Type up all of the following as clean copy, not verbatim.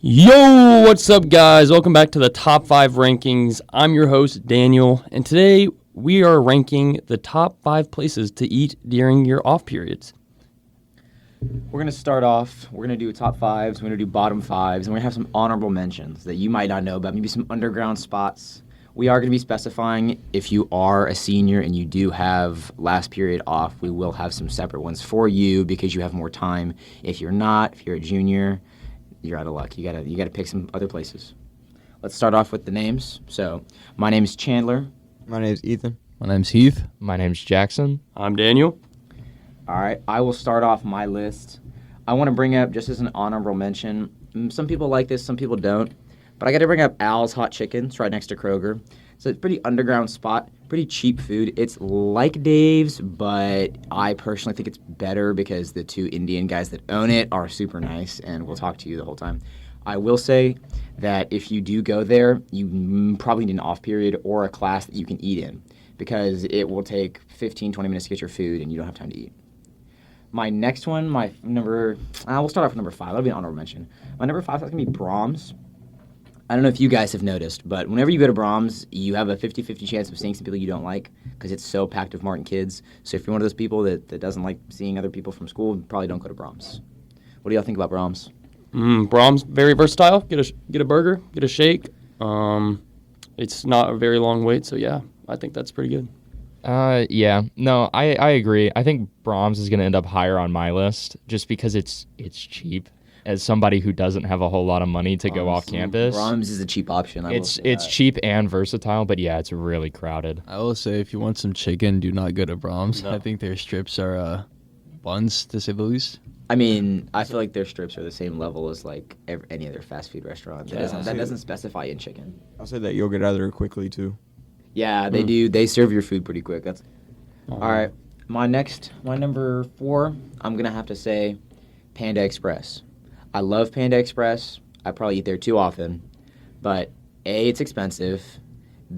Yo, what's up, guys? Welcome back to the Top 5 Rankings. I'm your host, Daniel, and today we are ranking the top 5 places to eat during your off periods. We're going to start off, we're going to do top fives, we're going to do bottom fives, and we're going to have some honorable mentions that you might not know about, maybe some underground spots. We are going to be specifying if you are a senior and you do have last period off, we will have some separate ones for you because you have more time. If you're not, if you're a junior, you're out of luck. You gotta pick some other places. Let's start off with the names. So, my name is Chandler. My name's Ethan. My name's Heath. My name's Jackson. I'm Daniel. All right, I will start off my list. I want to bring up, just as an honorable mention, some people like this, some people don't, but I got to bring up Al's Hot Chicken. It's right next to Kroger. It's a pretty underground spot, pretty cheap food. It's like Dave's, but I personally think it's better because the two Indian guys that own it are super nice, and we'll talk to you the whole time. I will say that if you do go there, you probably need an off period or a class that you can eat in because it will take 15, 20 minutes to get your food, and you don't have time to eat. My next one, we'll start off with number 5. That'll be an honorable mention. My number 5 is going to be Brahms. I don't know if you guys have noticed, but whenever you go to Brahms, you have a 50-50 chance of seeing some people you don't like because it's so packed with Martin kids. So if you're one of those people that doesn't like seeing other people from school, probably don't go to Brahms. What do y'all think about Brahms? Brahms, very versatile. Get a burger, get a shake. It's not a very long wait, so yeah, I think that's pretty good. I agree. I think Brahms is going to end up higher on my list just because it's cheap. As somebody who doesn't have a whole lot of money to go off campus, Brahms is a cheap option. It's cheap and versatile, but yeah, it's really crowded. I will say, if you want some chicken, do not go to Brahms. No. I think their strips are buns, to say the least. I mean, I feel like their strips are the same level as like any other fast food restaurant. That doesn't specify in chicken. I'll say that you'll get out of there quickly, too. Yeah, they do. They serve your food pretty quick. All right. My number 4, I'm going to have to say Panda Express. I love Panda Express. I probably eat there too often. But A, it's expensive.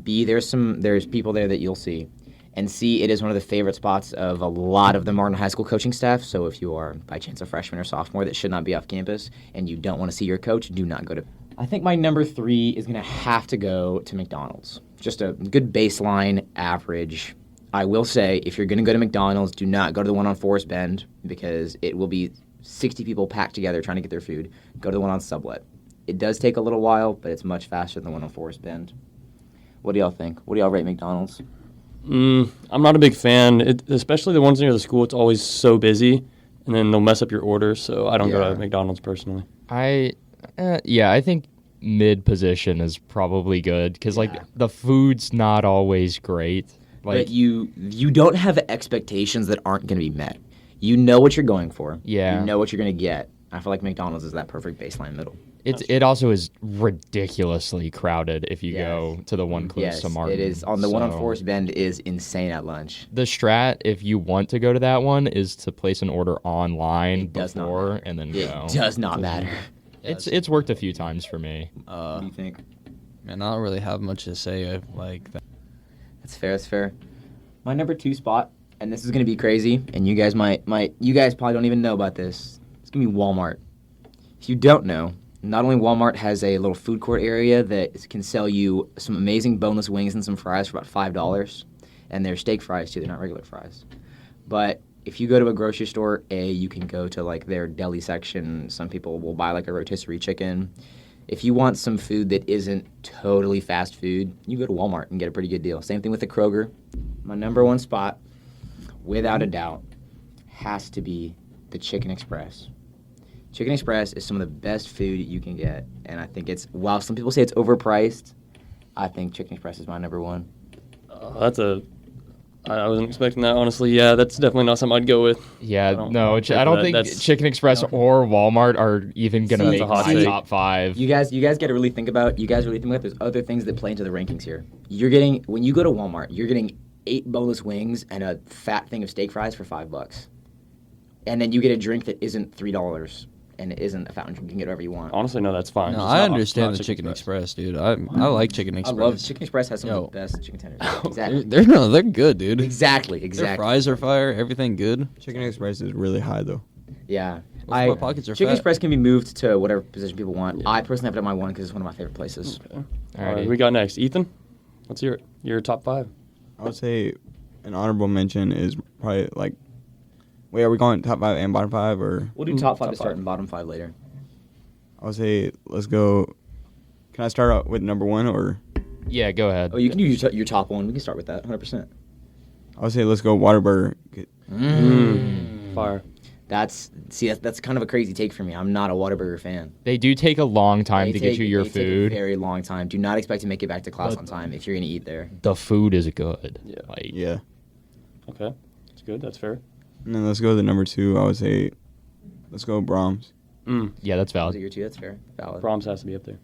B, there's people there that you'll see. And C, it is one of the favorite spots of a lot of the Martin High School coaching staff. So if you are, by chance, a freshman or sophomore that should not be off campus and you don't want to see your coach, do not go to. I think my number 3 is going to have to go to McDonald's. Just a good baseline average. I will say, if you're going to go to McDonald's, do not go to the one on Forest Bend because it will be 60 people packed together trying to get their food. Go to the one on Sublet. It does take a little while, but it's much faster than the one on Forest Bend. What do y'all think? What do y'all rate McDonald's? I'm not a big fan, especially the ones near the school. It's always so busy, and then they'll mess up your order, so I don't go to McDonald's personally. I think mid position is probably good because the food's not always great. But you don't have expectations that aren't going to be met. You know what you're going for. Yeah. You know what you're going to get. I feel like McDonald's is that perfect baseline middle. It also is ridiculously crowded if you go to the one close to Martin. It is. The one on Forest Bend is insane at lunch. The strat, if you want to go to that one, is to place an order online before and then go. It does not matter. It's worked a few times for me. What do you think? Man, I don't really have much to say like that. That's fair. That's fair. My number 2 spot, and this is going to be crazy, and you guys you guys probably don't even know about this. It's going to be Walmart. If you don't know, not only Walmart has a little food court area that can sell you some amazing boneless wings and some fries for about $5, and they're steak fries too. They're not regular fries. But if you go to a grocery store, you can go to like their deli section. Some people will buy like a rotisserie chicken. If you want some food that isn't totally fast food, you go to Walmart and get a pretty good deal. Same thing with the Kroger. My number 1 spot, without a doubt, has to be the Chicken Express. Chicken Express is some of the best food you can get, and I think while some people say it's overpriced, I think Chicken Express is my number 1. I wasn't expecting that, honestly. Yeah, that's definitely not something I'd go with. Yeah, I don't think Chicken Express or Walmart are even going to make my top 5. You guys got to really think about, there's other things that play into the rankings here. When you go to Walmart, you're getting 8 boneless wings and a fat thing of steak fries for $5. And then you get a drink that isn't $3 and it isn't a fountain drink. You can get whatever you want. Honestly, no, that's fine. No, I understand the Chicken Express, dude. I like Chicken Express. I love Chicken Express. Has some of the best chicken tenders. Exactly. They're good, dude. Exactly. Their fries are fire. Everything good. Chicken Express is really high, though. Yeah. Those pockets are Chicken fat. Express can be moved to whatever position people want. I personally have it at my one because it's one of my favorite places. All Alrighty. right, we got next. Ethan, what's your top 5? I would say an honorable mention is probably like. Wait, are we going top 5 and bottom 5 or? We'll do top 5 top to start five. and bottom 5 later. I would say let's go. Can I start out with number 1 or? Yeah, go ahead. Oh, you can do your top one. We can start with that, 100%. I would say let's go Whataburger. Fire. That's kind of a crazy take for me. I'm not a Whataburger fan. They do take a long time They to get take- you your they take a food. very long time. Do not expect to make it back to class But- on time if you're gonna eat there. The food is good. Yeah. Like, Yeah. Okay, that's good. That's fair. And then let's go to number 2. I would say let's go Brahms. yeah, that's Was it valid. your two? That's fair. Valid. Brahms has to be up there.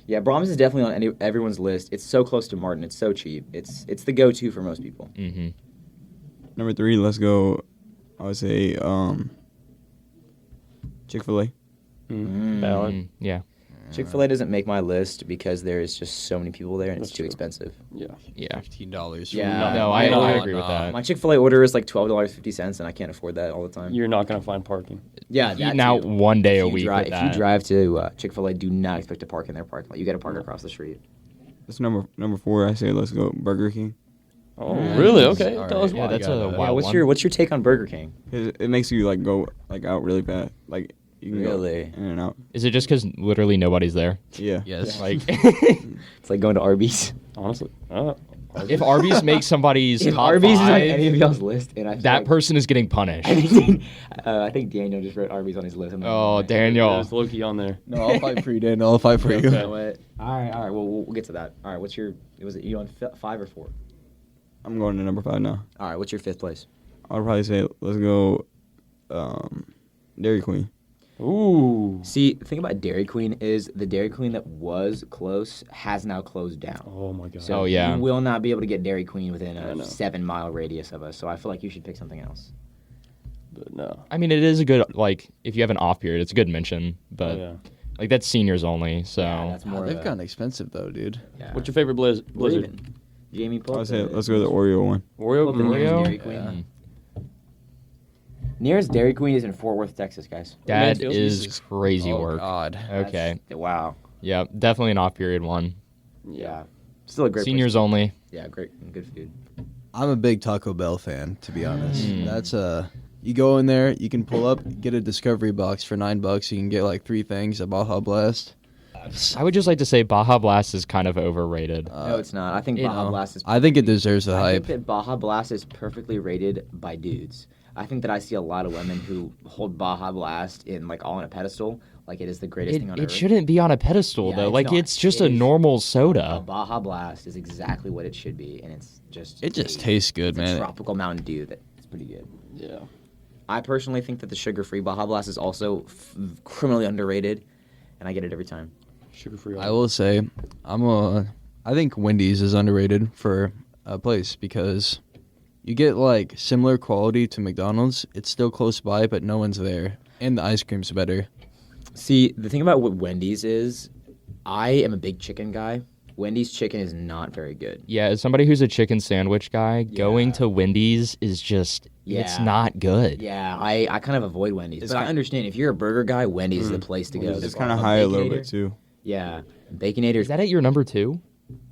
Yeah, Brahms is definitely on everyone's list. It's so close to Martin. It's so cheap. It's the go-to for most people. Mm-hmm. Number 3, let's go. I would say Chick-fil-A. Valid. Yeah. Chick-fil-A doesn't make my list because there's just so many people there and it's That's too true. expensive. Yeah. Yeah. $15. Yeah. No, I No, agree with that. My Chick-fil-A order is like $12.50, and I can't afford that all the time. You're not gonna find parking. Yeah, that Eating out too. one day a If you week drive, with if that. you drive to Chick-fil-A, do not expect to park in their parking lot. You got to park across the street. That's number 4. I say let's go Burger King. Oh, really? Okay. All Tell right. us Yeah, why. that's a Yeah, wild what's one. your take on Burger King? It makes you like go like out really fast. Like you can Really? go in and out. Is it just because literally nobody's there? Yeah. Yes. Like, It's like going to Arby's. Honestly. if Arby's makes somebody's If top Arby's is on five, any of y'all's list, and I feel that like- person is getting punished. I think Daniel just wrote Arby's on his list. I'm like, Oh, man. Daniel. There's Loki on there. No, I'll fight for you, Dan. I'll fight for you. You know what? All right. Well, we'll get to that. All right. What's your? Was it you on 5 or 4? I'm going to number 5 now. All right. What's your 5th place? I would probably say let's go Dairy Queen. Ooh. See, the thing about Dairy Queen is the Dairy Queen that was close has now closed down. Oh my god. So Oh, yeah. you will not be able to get Dairy Queen within I a know. 7-mile radius of us. So I feel like you should pick something else. But no. I mean, it is a good, like, if you have an off period, it's a good mention, but, Oh, yeah. like, that's seniors only, so. Yeah, that's more. They've of a- gotten expensive though, dude. yeah. What's your favorite Blizzard? Raven. Jamie, pull I up would say the- let's go the Oreo one. Oreo. pull up the nearest Oreo? Dairy Queen. Yeah. Nearest Dairy Queen is in Fort Worth, Texas, guys. That Mansfield? is Jesus. crazy Oh, work. God. Okay. Wow. Yeah, definitely an off period one. Yeah. Still a great. Seniors only. Place. Yeah, great and good food. I'm a big Taco Bell fan, to be honest. Mm. That's you go in there, you can pull up, get a discovery box for $9. You can get like 3 things, a Baja Blast. I would just like to say Baja Blast is kind of overrated. No, it's not. I think you Baja know, Blast is. I think it deserves the I hype. think that Baja Blast is perfectly rated by dudes. I think that I see a lot of women who hold Baja Blast in like all on a pedestal, like it is the greatest thing on It earth. shouldn't be on a pedestal, Yeah, though. it's Like, not. it's just It a is. normal A soda. Baja Blast is exactly what it should be, and it's just. It just tastes good, it's a man. tropical Mountain Dew that's pretty good. Yeah. I personally think that the sugar-free Baja Blast is also criminally underrated, and I get it every time. Sugar free. I will say, I think Wendy's is underrated for a place because you get like similar quality to McDonald's. It's still close by, but no one's there, and the ice cream's better. See, the thing about what Wendy's is, I am a big chicken guy. Wendy's chicken is not very good. Yeah, as somebody who's a chicken sandwich guy, going to Wendy's is just, it's Yeah. not good. Yeah, I kind of avoid Wendy's, It's but I kind- understand if you're a burger guy, Wendy's is the place to go. It's There's kind of a high a little Baconator. bit too. Yeah, Baconator. Is that at your number 2?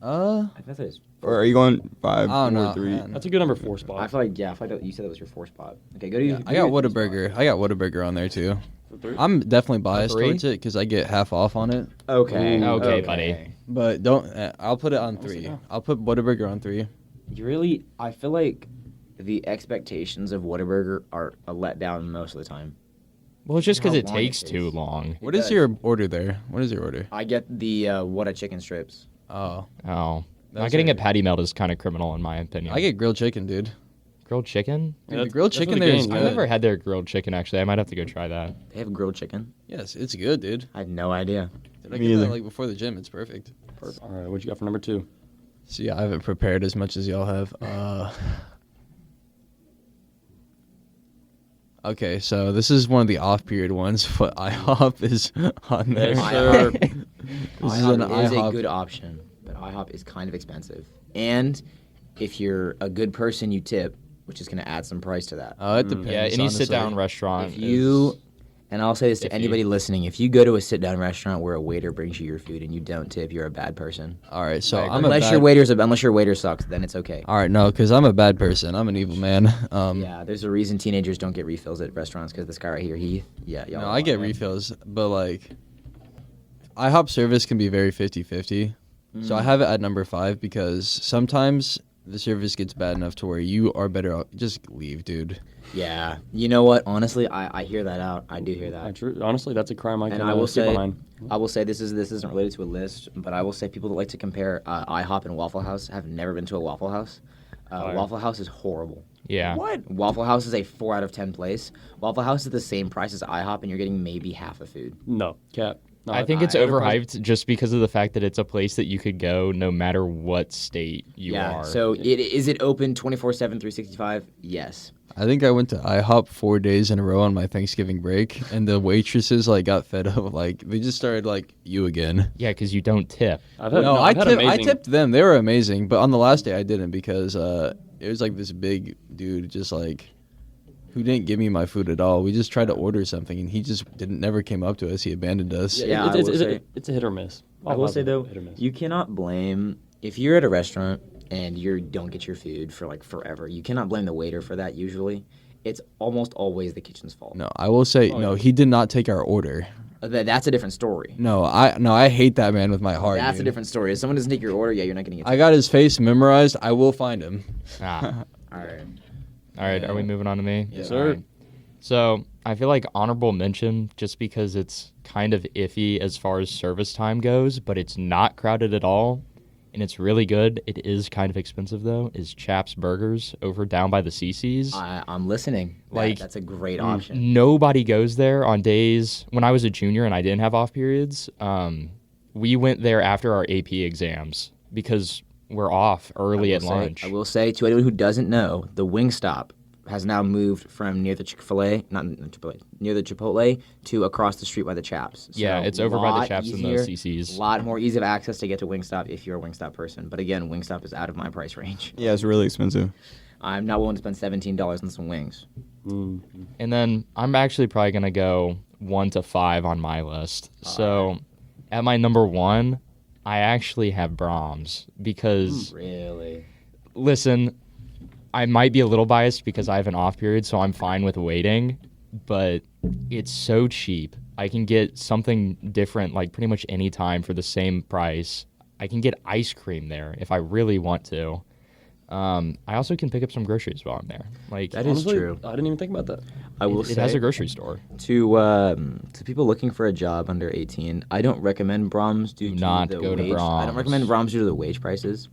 I think that is. Or are you going 5, I don't 4, know, 3? man. That's a good number 4 I spot. feel like you said that was your 4 spot. Okay, go to. Yeah, I got Whataburger. I got Whataburger on there too. For 3? I'm definitely biased 3? towards it because I get half off on it. Okay. Ooh, okay, buddy. But don't. I'll put it on Honestly, 3. yeah. I'll put Whataburger on 3. You really, I feel like the expectations of Whataburger are a letdown most of the time. Well, it's just because How it long it takes too takes. long. What is does. your order there? What is your order? I get the what a chicken strips. Oh, Oh. Not Those getting are- a patty melt is kind of criminal in my opinion. I get grilled chicken, dude. grilled chicken. Dude, the grilled that's what chicken the there is game- I've good. never had their grilled chicken actually. I might have to go try that. They have grilled chicken. Yes, it's good, dude. I had no idea. Dude, I Me get that either. like before the gym. It's perfect. All right. What you got for number 2? See, I haven't prepared as much as y'all have. Okay, so this is one of the off-period ones, but IHOP is on there. Yes, sir. This is an IHOP is a IHOP. good option, but IHOP is kind of expensive. And if you're a good person, you tip, which is going to add some price to that. It depends. Yeah, any honestly. sit-down restaurant. If you, is- and I'll say this to iffy. anybody listening, if you go to a sit-down restaurant where a waiter brings you your food and you don't tip, you're a bad person. All right, so I agree. I'm Unless your waiter sucks, then it's okay. All right, no, because I'm a bad person. I'm an evil man. Yeah, there's a reason teenagers don't get refills at restaurants because this guy right here, Heath. Yeah, y'all. No, know I get why. refills, but like IHOP service can be very 50-50. So I have it at number 5 because sometimes the service gets bad enough to where you are better off just leave, dude. Yeah, you know what? Honestly, I hear that out. I do hear that. Honestly, that's a crime I And can I will get say, behind. I will say this isn't related to a list, but I will say people that like to compare IHOP and Waffle House have never been to a Waffle House. Fire. Waffle House is horrible. yeah. Waffle House is a 4 out of 10 place. Waffle House is the same price as IHOP, and you're getting maybe half the food. No, cap. No, I think it's overpriced. overhyped just because of the fact that it's a place that you could go no matter what state you are. So is it open 24/7, 365? Yes. I think I went to IHOP 4 days in a row on my Thanksgiving break, and the waitresses like got fed up. Like they just started like, "You again?" yeah, because you don't tip. I've had, No, I've had I amazing. tipped them. They were amazing, but on the last day I didn't because it was like this big dude just like who didn't give me my food at all. We just tried to order something, and he just never came up to us. He abandoned us. Yeah, it's, I it's, will it's, say- it's a hit or miss. I will love say it. though, Hit or miss. you cannot blame if you're at a restaurant and you don't get your food for like forever. You cannot blame the waiter for that. Usually, it's almost always the kitchen's fault. No, I will say Oh, no. yeah. He did not take our order. That's a different story. No, I hate that man with my heart. That's a dude. different story. If someone doesn't take your order, yeah, you're not getting it. I got his face memorized. I will find him. Ah. All right. All right, are we moving on to me? Yes, sir. So I feel like honorable mention just because it's kind of iffy as far as service time goes, but it's not crowded at all, and it's really good. It is kind of expensive though. Is Chaps Burgers over down by the CC's? I'm listening. Like- That's a great option. Nobody goes there on days when I was a junior and I didn't have off periods. We went there after our AP exams because we're off early at lunch. I will say to anyone who doesn't know, the Wingstop has now moved from near the Chick-fil-A, not Chick-fil-A, near the Chipotle to across the street by the Chaps. Yeah, it's over by the lot Chaps and the easier, CC's. A lot more easy of access to get to Wingstop if you're a Wingstop person. But again, Wingstop is out of my price range. Yeah, it's really expensive. I'm not willing to spend $17 on some wings. And then I'm actually probably going to go 1 to 5 on my list. So at my number 1, I actually have Brahms because, Really? listen, I might be a little biased because I have an off period, so I'm fine with waiting, but it's so cheap. I can get something different like pretty much any time for the same price. I can get ice cream there if I really want to. I also can pick up some groceries while I'm there. Like That is Honestly, true. I didn't even think about that. I will it say has a grocery store. to people looking for a job under 18, I don't recommend Brahms due Do to not the go to wage. I Brahms. don't recommend Brahms due to the wage prices,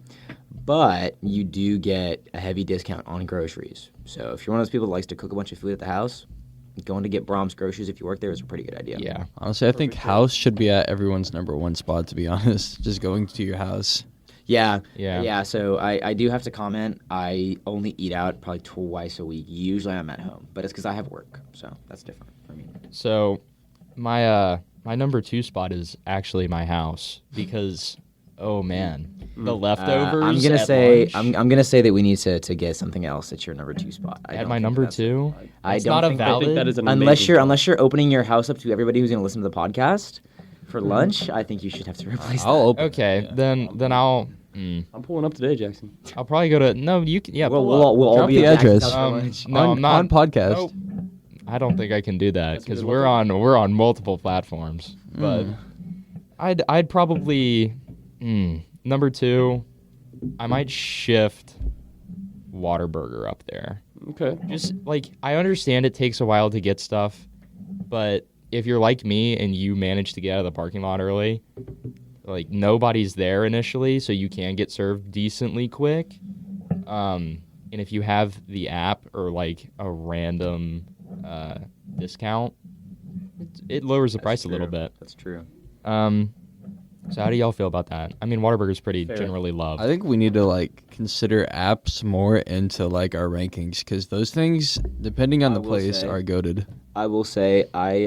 but you do get a heavy discount on groceries. So if you're one of those people that likes to cook a bunch of food at the house, going to get Brahms groceries if you work there is a pretty good idea. Yeah. Honestly, I think house should be at everyone's number 1 spot. To be honest, just going to your house. Yeah. Yeah. So I do have to comment. I only eat out probably twice a week. Usually I'm at home, but it's because I have work, so that's different for me. So my my number 2 spot is actually my house because oh man, the leftovers. I'm gonna at say lunch I'm gonna say that we need to get something else at your number 2 spot. I at don't my think number that's- 2. I It's don't not a think- I valid. think that is an Unless amazing you're unless you're opening your house up to everybody who's gonna listen to the podcast for lunch, I think you should have to replace that. I'll open. Okay, then I'll I'm pulling up today, Jackson. I'll probably go to no. You can yeah. Well, pull we'll up. all Drop be the at Jackson's address. house for lunch. No, on, I'm not on podcast. Nope. I don't think I can do that That's because good. we're on multiple platforms. But I'd probably number 2. I might shift Waterburger up there. Okay. Just like I understand it takes a while to get stuff, but if you're like me and you manage to get out of the parking lot early, like nobody's there initially, so you can get served decently quick. And if you have the app or like a random discount, it lowers the price a little bit. That's true. So how do y'all feel about that? I mean, Waterburger's pretty Fair. generally loved. I think we need to like consider apps more into like our rankings because those things, depending on I the will place, say- are goated. I will say I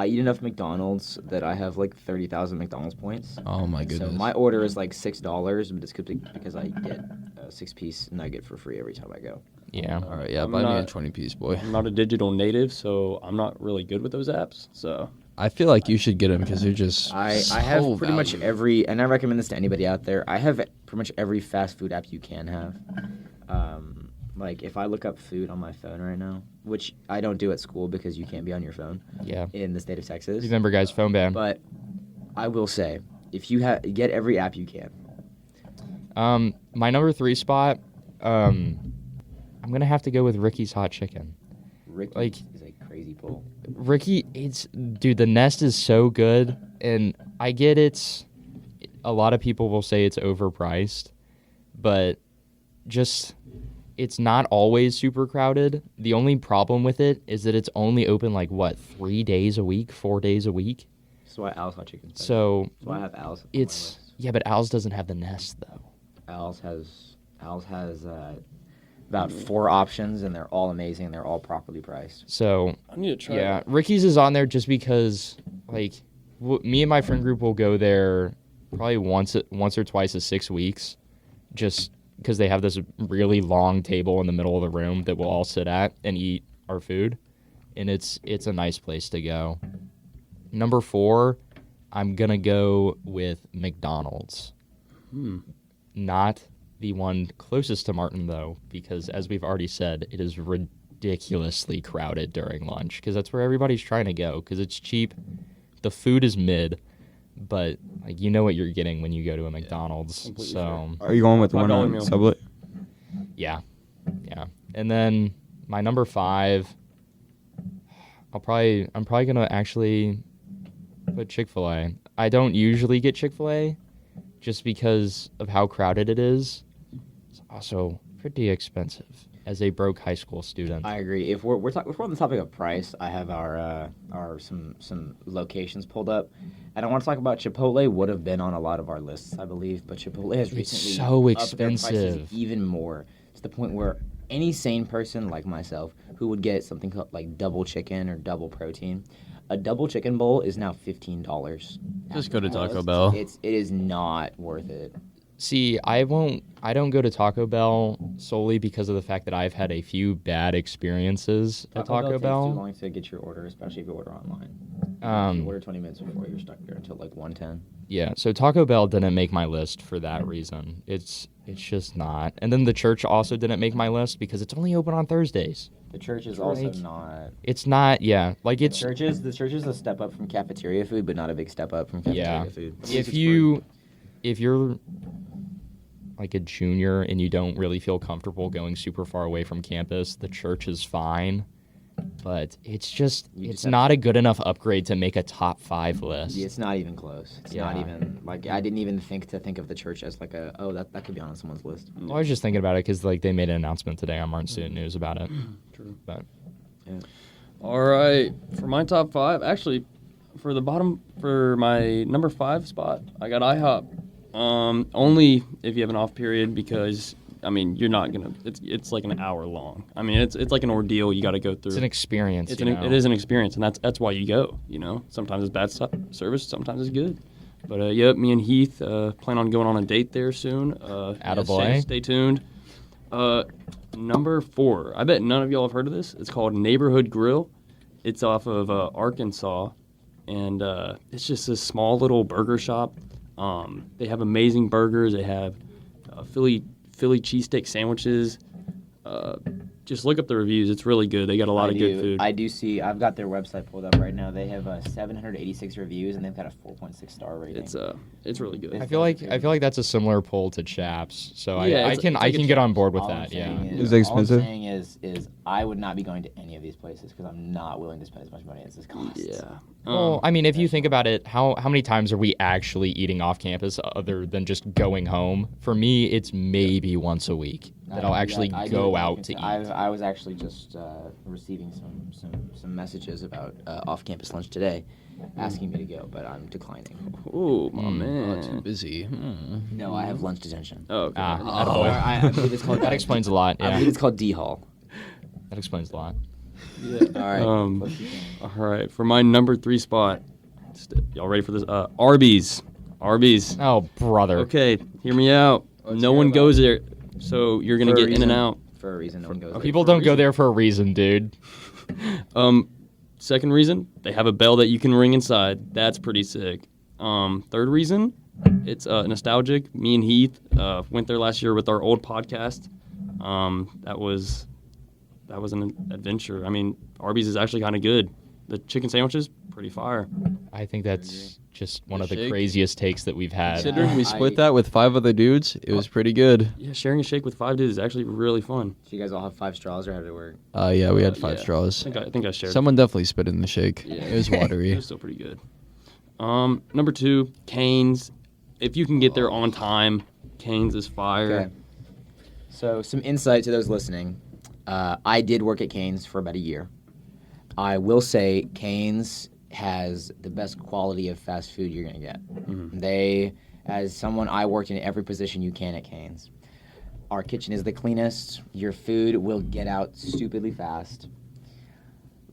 eat enough McDonald's that I have like 30,000 McDonald's points. Oh my So goodness. my order is like $6, but it's because I get a 6-piece nugget for free every time I go. Yeah. All right, yeah, I'm buy me a not- 20-piece, boy. I'm not a digital native, so I'm not really good with those apps. So I feel like you should get them because they're just I so have pretty much valuable. every, and I recommend this to anybody out there. I have pretty much every fast food app you can have. Like if I look up food on my phone right now, which I don't do at school because you can't be on your phone Yeah. in the state of Texas. Remember, guys, phone ban. But I will say, if you get every app you can. My number 3 spot, I'm gonna have to go with Ricky's Hot Chicken. Ricky Like- is a crazy pull. Ricky, dude, the Nest is so good, and I get a lot of people will say it's overpriced, but it's not always super crowded. The only problem with it is that it's only open 3 days a week, 4 days a week. That's why Al's Hot Chicken. So That's why I have Al's. on my it's, list. yeah, but Al's doesn't have the Nest though. Al's has about 4 options, and they're all amazing. They're all properly priced. So I need to try. yeah, Ricky's is on there just because me and my friend group will go there probably once or twice a 6 weeks, just because they have this really long table in the middle of the room that we'll all sit at and eat our food, and it's a nice place to go. Number 4, I'm gonna go with McDonald's. Not the one closest to Martin though, because as we've already said, it is ridiculously crowded during lunch because that's where everybody's trying to go because it's cheap. The food is mid, but you know what you're getting when you go to a McDonald's. completely So Are you going with the one $5 on meal. Sublet? yeah. And then my number 5, I'm probably gonna actually put Chick-fil-A. I don't usually get Chick-fil-A just because of how crowded it is. It's also pretty expensive as a broke high school student. I agree. If we're on the topic of price, I have our some locations pulled up, and I want to talk about Chipotle. Would have been on a lot of our lists, I believe, but Chipotle has It's recently so upped their prices expensive. even more to the point where any sane person like myself who would get something called like double chicken or double protein, a double chicken bowl is now $15. Just go to Taco Bell. It is not worth it. See, I don't go to Taco Bell solely because of the fact that I've had a few bad experiences at Taco takes too Bell. long to get your order, especially if you order online. If you order 20 minutes before, you're stuck there until 1:10. Yeah, so Taco Bell didn't make my list for that reason. It's just not. And then the church also didn't make my list because it's only open on Thursdays. The church is also Right. not. It's not, yeah. The The church is a step up from cafeteria food, but not a big step up from cafeteria Yeah. food. if you're like a junior and you don't really feel comfortable going super far away from campus, the church is fine. But it's just You just it's have not a good enough upgrade to make a top 5 list. It's not even close. It's not Yeah. even I didn't even think of the church as that could be on someone's list. I was just thinking about it because they made an announcement today on Martin Student News about it. True. But All right, for my top 5, actually, for my number 5 spot, I got IHOP. Only if you have an off period because you're not gonna. It's like an hour long. It's like an ordeal you got to go through. it's an experience. It you know? is an experience, and that's why you go. Sometimes it's bad service, sometimes it's good. But yep, me and Heath plan on going on a date there soon. Attaboy. Stay tuned. Number 4. I bet none of y'all have heard of this. It's called Neighborhood Grill. It's off of Arkansas, and it's just this small little burger shop. They have amazing burgers. They have Philly cheesesteak sandwiches. Just look up the reviews. It's really good. They got a lot of good food. I do see. I've got their website pulled up right now. They have 786 reviews, and they've got a 4.6 star rating. It's really good. I feel like that's a similar pull to Chaps. So Yeah, I it's can like I a can get on board with All I'm that. Yeah. saying Is it expensive? All I'm saying is I would not be going to any of these places because I'm not willing to spend as much money as this costs. Yeah. Well, if you think about it, how many times are we actually eating off campus other than just going home? For me, it's maybe once a week that I'll actually I go do. out to eat. I was actually just receiving some messages about off-campus lunch today, asking me to go, but I'm declining. Ooh, my Too man. busy. No, I have lunch detention. Oh, okay. Attaboy. I believe it's called That explains a lot. I Yeah, believe it's called D Hall. that explains a lot. All right. All right. For my number 3 spot, y'all ready for this? Arby's. Arby's. Oh, brother. Okay, hear me out. No one goes there, so you're gonna For a get in and reason. out. for a reason. No one goes there. People don't go there for a reason, dude. Second reason, they have a bell that you can ring inside. That's pretty sick. Third reason, it's nostalgic. Me and Heath went there last year with our old podcast. That was an adventure. I mean, Arby's is actually kind of good. The chicken sandwiches, pretty fire. I think that's just one of the shake? craziest takes that we've had. Considering we split that with 5 other dudes, it was pretty good. Yeah, sharing a shake with 5 dudes is actually really fun. So you guys all have 5 straws, or how did it work? Yeah, we had 5 Yeah. straws. I think I shared. Someone definitely spit in the shake. Yeah. It was It watery. was still pretty good. Number 2, Cane's. If you can get there on time, Cane's is fire. Okay. So some insight to those listening. I did work at Cane's for about a year. I will say Cane's has the best quality of fast food you're going to get. They, as someone, I worked in every position you can at Cane's. Our kitchen is the cleanest. Your food will get out stupidly fast.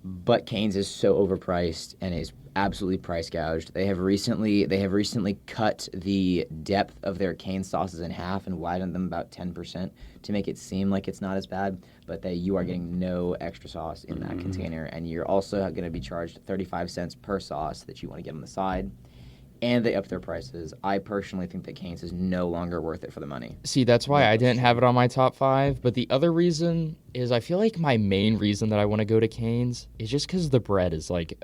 But Cane's is so overpriced and is absolutely price gouged. They have recently cut the depth of their Cane's sauces in half and widened them about 10% to make it seem like it's not as bad, but you are getting no extra sauce in that container, and you're also going to be charged 35 cents per sauce that you want to get on the side. And they upped their prices. I personally think that Cane's is no longer worth it for the money. See, that's why I didn't have it on my top 5. But the other reason is I feel like my main reason that I want to go to Cane's is just because the bread is like,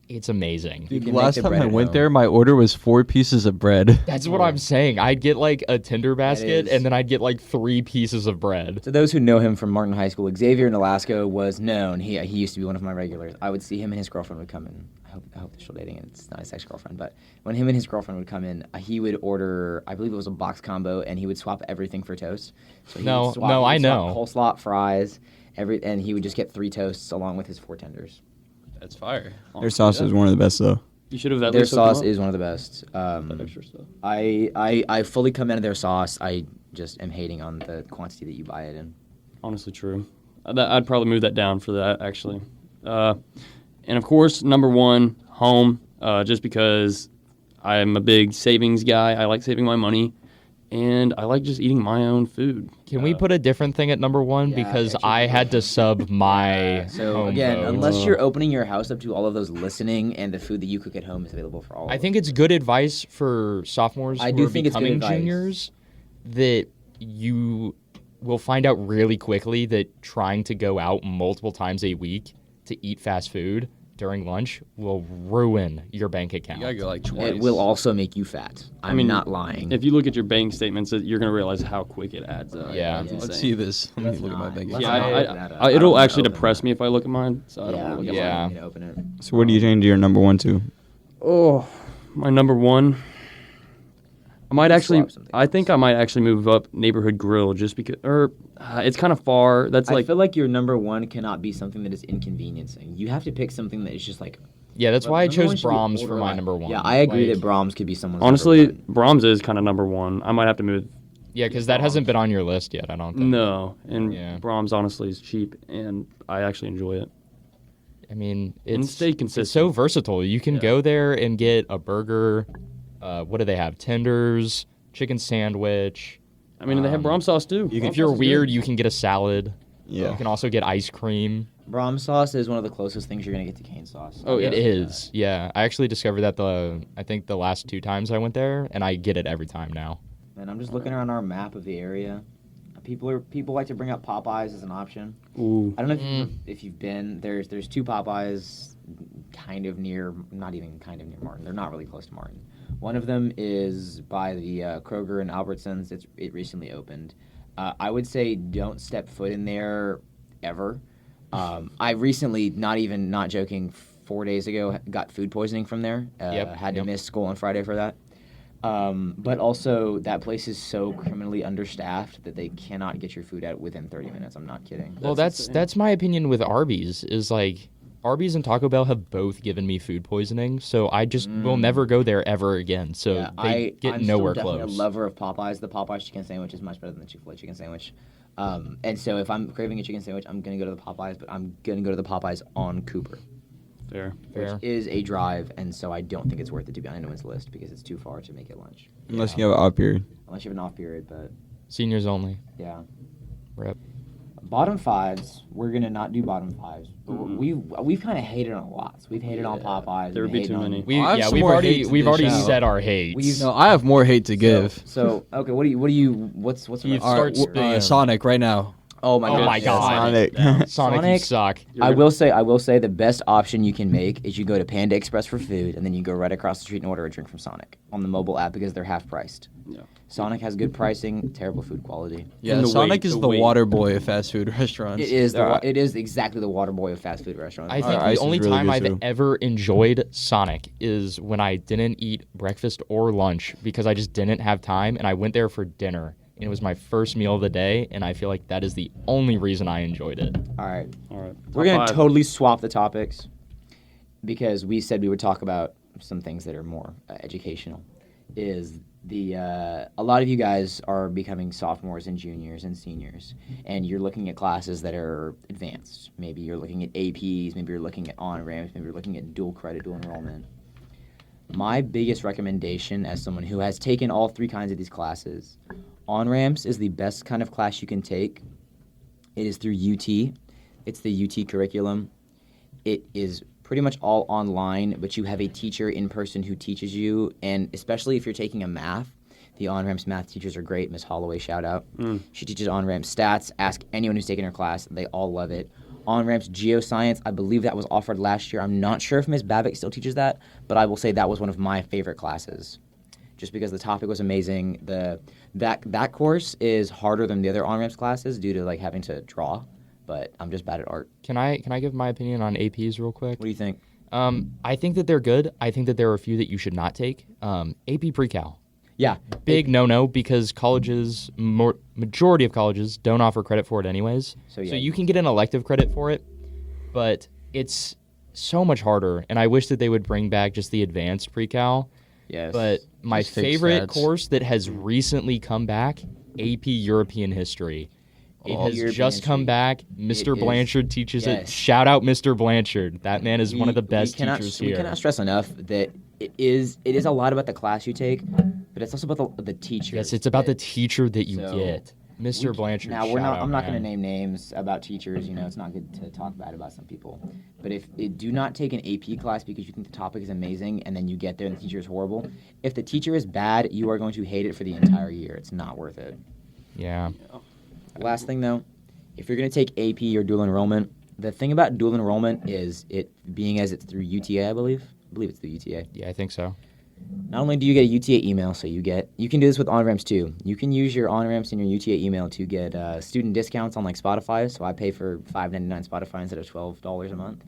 it's amazing. You Dude, can make last the time bread I at went home. there, my order was 4 pieces of bread. That's what I'm saying. I'd get like a tender basket is- and then I'd get like 3 pieces of bread. To those who know him from Martin High School, Xavier Nolasco was known. He used to be one of my regulars. I would see him and his girlfriend would come in. I hope they're still dating, and it's not his ex-girlfriend. But when him and his girlfriend would come in, he would order, I believe it was a box combo, and he would swap everything for toast. So he No, would swap, no, he would I swap know. coleslaw, fries, and he would just get 3 toasts along with his 4 tenders. That's fire. Their sauce is one of the best though. You should have at Their least hooked them sauce up. is one of the best. That extra stuff. I fully commend their sauce. I just am hating on the quantity that you buy it in. Honestly, true. I'd probably move that down for that, actually. And of course, number 1, home. Just because I'm a big savings guy. I like saving my money, and I like just eating my own food. Can we put a different thing at number 1? Yeah, Because actually- I had to sub my So home again, vote. unless you're opening your house up to all of those listening, and the food that you cook at home is available for all. I of think us. it's good advice for sophomores I who do are think it's good becoming advice. juniors that you will find out really quickly that trying to go out multiple times a week to eat fast food during lunch will ruin your bank account. You gotta go like twice. It will also make you fat. I'm mean, not lying. If you look at your bank statements, you're going to realize how quick it adds up. Yeah. It's Let's insane. see this. Let me Let's look at my not. bank Let's account. Yeah, not open that up. I it'll don't actually wanna depress open me if I look at mine. So I don't yeah, want to look at Yeah. mine. I'm gonna open it. So what do you change your number 1 to? Oh, my number 1. I might actually. Swap something I think I might actually move up Neighborhood Grill just because, it's kind of far. That's I like feel like your number 1 cannot be something that is inconveniencing. You have to pick something that is just like. Yeah, that's why I Number one chose should be Brahms for my borderline. number 1. Yeah, I agree Like, that Brahms could be someone's honestly, number 1. Brahms is kind of number 1. I might have to move. Yeah, because that hasn't been on your list yet, I don't think. No, and Yeah. Brahms honestly is cheap, and I actually enjoy it. I mean, And it's, stay it's consistent. so versatile. You can go there and get a burger. What do they have? Tenders, chicken sandwich. I mean, and they have Brahms sauce too. You can- If you're weird, you can get a salad. Yeah. You can also get ice cream. Brahms sauce is one of the closest things you're gonna get to cane sauce. Oh, yeah. It is. Yeah. I actually discovered that I think the last 2 times I went there, and I get it every time now. And I'm just looking around our map of the area. People like to bring up Popeyes as an option. Ooh. I don't know if you've been. There's 2 Popeyes, kind of near, not even kind of near Martin. They're not really close to Martin. One of them is by the Kroger and Albertsons. It recently opened. I would say don't step foot in there ever. I recently, not joking, 4 days ago got food poisoning from there. Had to miss school on Friday for that. But also, that place is so criminally understaffed that they cannot get your food out within 30 minutes. I'm not kidding. Well, that's my opinion with Arby's. Is like Arby's and Taco Bell have both given me food poisoning, so I just will never go there ever again. So Yeah, they get I'm nowhere still definitely close. a lover of Popeyes. The Popeyes chicken sandwich is much better than the Chick-fil-A chicken sandwich. And so if I'm craving a chicken sandwich, I'm going to go to the Popeyes, but I'm going to go to the Popeyes on Cooper, Fair. Fair. which is a drive, and so I don't think it's worth it to be on anyone's list because it's too far to make it lunch. Unless you have an off period. Unless you have an off period, but Seniors only. yeah. Rep. Bottom fives, we're gonna not do bottom fives. But we've kind of hated on lots. We've hated on Popeyes. There would we've be too hated on- many. I have some more hate to we've dish already out. said our hates. No, I have more hate to give. So okay, what's You our- start spitting them. Sonic right now. Oh my Oh god. my God. Sonic. Sonic, you Sonic- suck. I will say the best option you can make is you go to Panda Express for food, and then you go right across the street and order a drink from Sonic on the mobile app because they're half priced. Yeah. Sonic has good pricing, terrible food quality. Yeah, And the Sonic wait, is the the wait. water boy of fast food restaurants. It is Alright. it is exactly the water boy of fast food restaurants. I think ice the is only really time good, I've too. ever enjoyed Sonic is when I didn't eat breakfast or lunch because I just didn't have time, and I went there for dinner. And it was my first meal of the day, and I feel like that is the only reason I enjoyed it. All right. All right. We're Top going to five. totally swap the topics because we said we would talk about some things that are more educational. Is the a lot of you guys are becoming sophomores and juniors and seniors, and you're looking at classes that are advanced. Maybe you're looking at APs, maybe you're looking at on-ramps, maybe you're looking at dual credit, dual enrollment. My biggest recommendation as someone who has taken all three kinds of these classes, on-ramps is the best kind of class you can take. It is through UT. It's the UT curriculum. It is pretty much all online, but you have a teacher in person who teaches you, and especially if you're taking a math, the on-ramps math teachers are great. Miss Holloway, shout out. She teaches on-ramps stats. Ask anyone who's taken her class. They all love it. On-ramps geoscience, I believe that was offered last year. I'm not sure if Miss Babick still teaches that, but I will say that was one of my favorite classes. Just because the topic was amazing. That course is harder than the other on-ramps classes due to like having to draw, but I'm just bad at art. Can I give my opinion on APs real quick? What do you think? I think that they're good. I think that there are a few that you should not take. AP Pre-Cal. Yeah. Big no-no because colleges, majority of colleges, don't offer credit for it anyways. So, yeah. So you can get an elective credit for it, but it's so much harder. And I wish that they would bring back just the advanced Pre-Cal. Yes. But my Just take favorite stats. course that has recently come back, AP European History. It has European just come history. back. Mr. is. Blanchard teaches it. Yes. Shout out Mr. Blanchard. That man is one of the best we cannot, teachers We here. cannot stress enough that it is a lot about the class you take, but it's also about the teacher. Yes, it's about the teacher that you So, get. Mr. Blanchard. Now we're shout not. out, I'm not going to man. name names about teachers. You know, it's not good to talk bad about some people. But do not take an AP class because you think the topic is amazing, and then you get there and the teacher is horrible. If the teacher is bad, you are going to hate it for the entire year. It's not worth it. Yeah. Last thing though, if you're going to take AP or dual enrollment, the thing about dual enrollment is it being as it's through UTA, I believe. I believe it's through UTA. Yeah, I think so. Not only do you get a UTA email, so you can do this with on-ramps too. You can use your on-ramps and your UTA email to get student discounts on like Spotify. So I pay for $5.99 Spotify instead of $12 a month.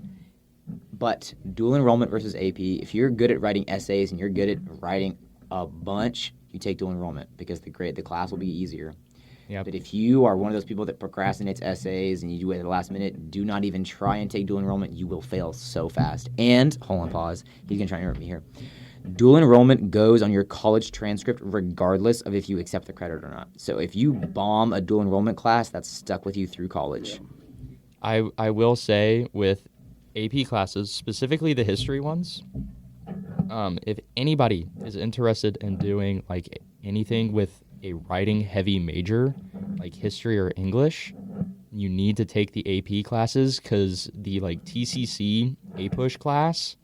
But dual enrollment versus AP, if you're good at writing essays and you're good at writing a bunch, you take dual enrollment because the class will be easier. Yep. But if you are one of those people that procrastinates essays and you do it at the last minute, do not even try and take dual enrollment. You will fail so fast. And, hold on, pause. He's going to try and interrupt me here. Dual enrollment goes on your college transcript regardless of if you accept the credit or not. So if you bomb a dual enrollment class, that's stuck with you through college. I will say with AP classes, specifically the history ones, if anybody is interested in doing like anything with a writing heavy major, like history or English, you need to take the AP classes because the like TCC APUSH class,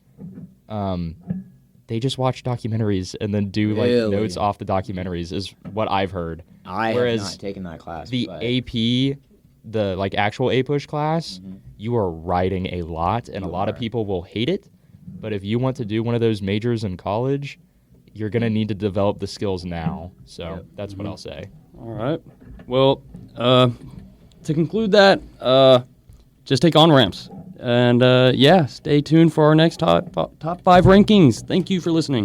they just watch documentaries and then do like Really? notes off the documentaries is what I've heard. I Whereas have not taken that class. The but AP, the like actual APUSH class, you are writing a lot, and a lot of people will hate it. But if you want to do one of those majors in college, you're gonna need to develop the skills now. So that's what I'll say. All right. Well, to conclude that, just take on-ramps. And, yeah, stay tuned for our next top 5 rankings. Thank you for listening.